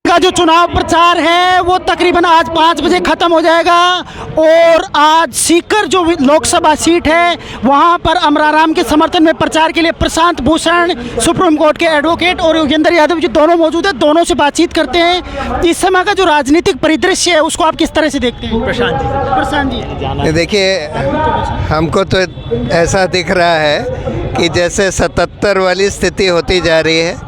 का जो चुनाव प्रचार है वो तकरीबन आज 5 बजे खत्म हो जाएगा और आज सीकर जो लोकसभा सीट है वहां पर अमराराम के समर्थन में प्रचार के लिए प्रशांत भूषण सुप्रीम कोर्ट के एडवोकेट और योगेंद्र यादव जी दोनों मौजूद हैं। दोनों से बातचीत करते हैं। इस समय का जो राजनीतिक परिदृश्य है उसको आप किस तरह से देखते हैं? प्रशांत जी देखिए, हमको तो ऐसा दिख रहा है कि जैसे 77 वाली स्थिति होती जा रही है,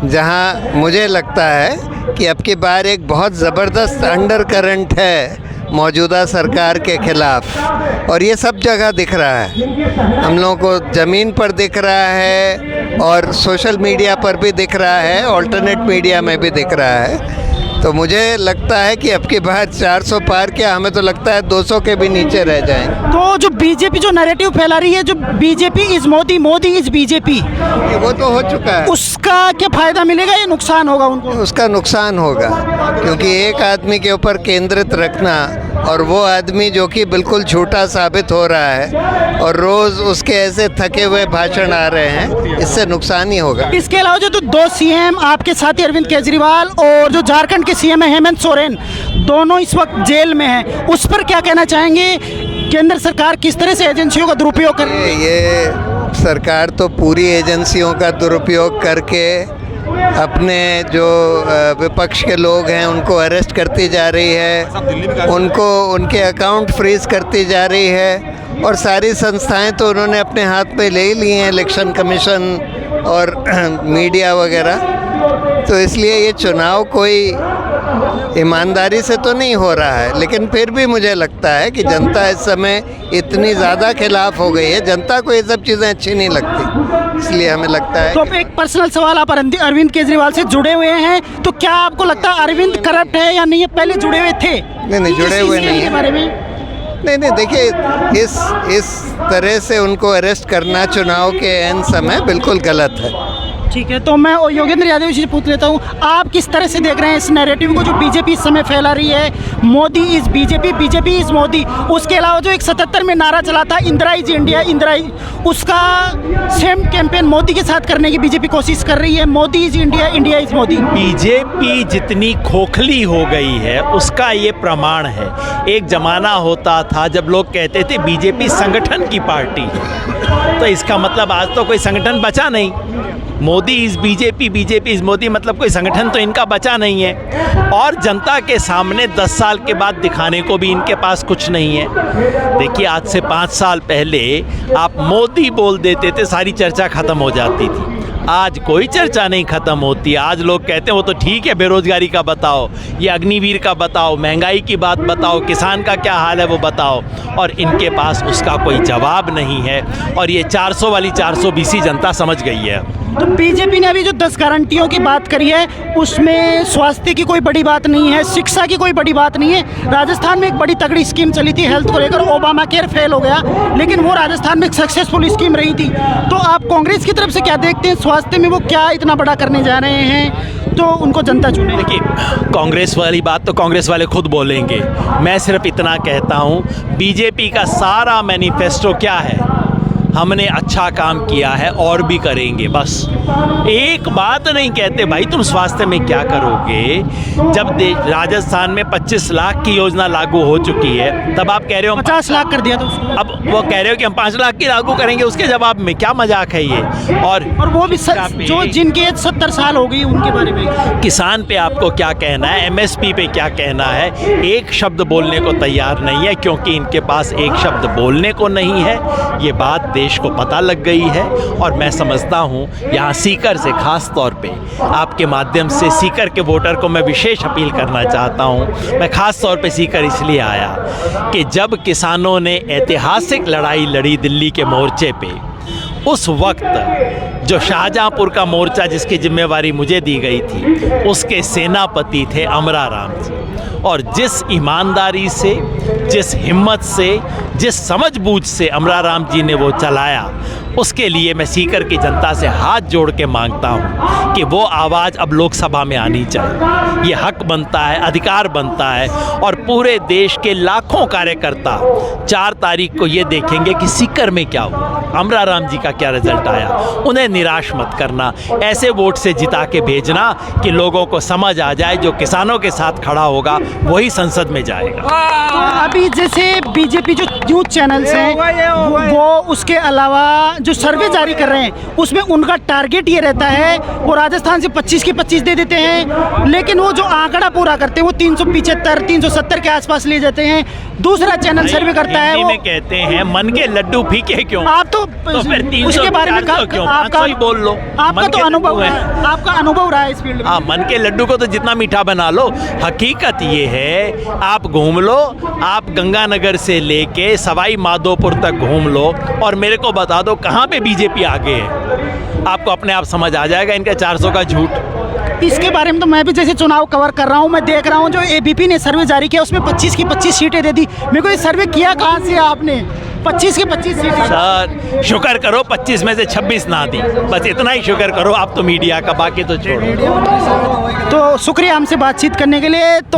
जहां मुझे लगता है कि अब की बार एक बहुत ज़बरदस्त अंडर करंट है मौजूदा सरकार के खिलाफ, और ये सब जगह दिख रहा है। हम लोगों को ज़मीन पर दिख रहा है और सोशल मीडिया पर भी दिख रहा है, ऑल्टरनेट मीडिया में भी दिख रहा है। तो मुझे लगता है कि अब की बार 400 पार क्या, हमें तो लगता है 200 के भी नीचे रह जाएंगे। तो जो बीजेपी जो नैरेटिव फैला रही है, जो BJP is Modi, Modi is BJP, वो तो हो चुका है। उसका क्या फायदा मिलेगा या नुकसान होगा उनको? उसका नुकसान होगा, क्योंकि एक आदमी के ऊपर केंद्रित रखना और वो आदमी जो कि बिल्कुल झूठा साबित हो रहा है और रोज़ उसके ऐसे थके हुए भाषण आ रहे हैं, इससे नुकसान ही होगा। इसके अलावा जो 2 सीएम आपके साथी अरविंद केजरीवाल और जो झारखंड के सीएम है हेमंत सोरेन, दोनों इस वक्त जेल में हैं, उस पर क्या कहना चाहेंगे? केंद्र सरकार किस तरह से एजेंसियों का दुरुपयोग कर रही है? ये सरकार तो पूरी एजेंसियों का दुरुपयोग करके अपने जो विपक्ष के लोग हैं उनको अरेस्ट करती जा रही है, उनको उनके अकाउंट फ्रीज करती जा रही है, और सारी संस्थाएं तो उन्होंने अपने हाथ में ले ही ली हैं, इलेक्शन कमीशन और मीडिया वगैरह। तो इसलिए ये चुनाव कोई ईमानदारी से तो नहीं हो रहा है, लेकिन फिर भी मुझे लगता है कि जनता इस समय इतनी ज़्यादा खिलाफ हो गई है, जनता को ये सब चीज़ें अच्छी नहीं लगती, इसलिए हमें लगता है। तो एक पर्सनल सवाल, आप अरविंद केजरीवाल से जुड़े हुए हैं, तो क्या आपको लगता है अरविंद करप्ट है या नहीं है? पहले जुड़े हुए थे? नहीं, जुड़े हुए नहीं है। बारे में नहीं, देखिए, इस तरह से उनको अरेस्ट करना चुनाव के एन समय बिल्कुल गलत है। ठीक है, तो मैं योगेंद्र यादव जी से पूछ लेता हूँ, आप किस तरह से देख रहे हैं इस नैरेटिव को जो बीजेपी इस समय फैला रही है, Modi is BJP, BJP is Modi? उसके अलावा जो एक 77 में नारा चला था इंदिरा इज इंडिया, इंदिरा, उसका सेम कैंपेन मोदी के साथ करने की बीजेपी कोशिश कर रही है, Modi is India, India is Modi. BJP जितनी खोखली हो गई है उसका ये प्रमाण है। एक जमाना होता था जब लोग कहते थे बीजेपी संगठन की पार्टी है, तो इसका मतलब आज तो कोई संगठन बचा नहीं। Modi is BJP, BJP is Modi, मतलब कोई संगठन तो इनका बचा नहीं है, और जनता के सामने 10 साल के बाद दिखाने को भी इनके पास कुछ नहीं है। देखिए, आज से 5 साल पहले आप मोदी बोल देते थे, सारी चर्चा ख़त्म हो जाती थी। आज कोई चर्चा नहीं ख़त्म होती। आज लोग कहते हैं वो तो ठीक है, बेरोज़गारी का बताओ, ये अग्निवीर का बताओ, महंगाई की बात बताओ, किसान का क्या हाल है वो बताओ, और इनके पास उसका कोई जवाब नहीं है। और ये 400 वाली 420 जनता समझ गई है। तो बीजेपी ने अभी जो 10 गारंटियों की बात करी है उसमें स्वास्थ्य की कोई बड़ी बात नहीं है, शिक्षा की कोई बड़ी बात नहीं है। राजस्थान में एक बड़ी तगड़ी स्कीम चली थी हेल्थ को लेकर, ओबामा केयर फेल हो गया, लेकिन वो राजस्थान में एक सक्सेसफुल स्कीम रही थी। तो आप कांग्रेस की तरफ से क्या देखते हैं, स्वास्थ्य में वो क्या इतना बड़ा करने जा रहे हैं तो उनको जनता चुने? देखिए, कांग्रेस वाली बात तो कांग्रेस वाले खुद बोलेंगे। मैं सिर्फ इतना कहता हूँ, बीजेपी का सारा मैनिफेस्टो क्या है, हमने अच्छा काम किया है और भी करेंगे, बस एक बात नहीं कहते भाई तुम स्वास्थ्य में क्या करोगे। जब राजस्थान में 25 लाख की योजना लागू हो चुकी है, तब आप कह रहे हो 50 लाख कर दिया था उसको। अब वो कह रहे हो कि हम 5 लाख की लागू करेंगे, उसके जवाब में क्या मजाक है ये। और वो भी जो जिनकी एज 70 साल हो गई उनके बारे में। किसान पे आपको क्या कहना है, MSP पे क्या कहना है, एक शब्द बोलने को तैयार नहीं है, क्योंकि इनके पास एक शब्द बोलने को नहीं है। ये बात देश को पता लग गई है, और मैं समझता हूँ यहाँ सीकर से खास तौर पे आपके माध्यम से सीकर के वोटर को मैं विशेष अपील करना चाहता हूँ। मैं खास तौर पे सीकर इसलिए आया कि जब किसानों ने ऐतिहासिक लड़ाई लड़ी दिल्ली के मोर्चे पे, उस वक्त जो शाहजहाँपुर का मोर्चा जिसकी जिम्मेवारी मुझे दी गई थी, उसके सेनापति थे अमराराम जी, और जिस ईमानदारी से, जिस हिम्मत से, जिस समझबूझ से अमराराम जी ने वो चलाया, उसके लिए मैं सीकर की जनता से हाथ जोड़ के मांगता हूँ कि वो आवाज़ अब लोकसभा में आनी चाहिए। ये हक बनता है, अधिकार बनता है, और पूरे देश के लाखों कार्यकर्ता 4 तारीख को ये देखेंगे कि सीकर में क्या हुआ। अमरा राम जी का क्या रिजल्ट आया। उन्हें निराश मत करना, ऐसे वोट से जिता के भेजना कि लोगों को समझ आ जाए जो किसानों के साथ खड़ा होगा वही संसद में जाएगा। तो अभी जैसे बीजेपी जो न्यूज चैनल्स हैं वो उसके अलावा जो सर्वे जारी कर रहे हैं उसमें उनका टारगेट ये रहता है, वो राजस्थान से 25 की 25 दे देते हैं, लेकिन वो जो आंकड़ा पूरा करते हैं वो 375 370 के आसपास ले जाते हैं। दूसरा चैनल सर्वे करता है हिंदी वो, में कहते हैं मन के लड्डू फीके क्यों। आप तो फिर 300 उसके बारे में 400 क्यों, आपका 500 ही बोल लो। आपका मन तो के अनुभव लड्डू है, हैं। आपका अनुभव रहा है इस फील्ड में। हाँ, मन के लड्डू को तो जितना मीठा बना लो। हकीकत ये है, आप घूम लो, आप गंगानगर से लेके सवाई माधोपुर तक घूम लो और मेरे को बता दो कहाँ पे बीजेपी आगे है। आपको अपने आप समझ आ जाएगा इनका 400 का झूठ। इसके बारे में तो मैं भी जैसे चुनाव कवर कर रहा हूँ, मैं देख रहा हूँ जो एबीपी ने सर्वे जारी किया उसमें 25 की 25 सीटें दे दी। मेरे को ये सर्वे किया कहाँ से आपने? 25 की 25 सीटें। सर शुक्र करो 25 में से 26 ना दी, बस इतना ही शुक्र करो। आप तो मीडिया का, बाकी तो छोड़ो। तो शुक्रिया हमसे बातचीत करने के लिए। तो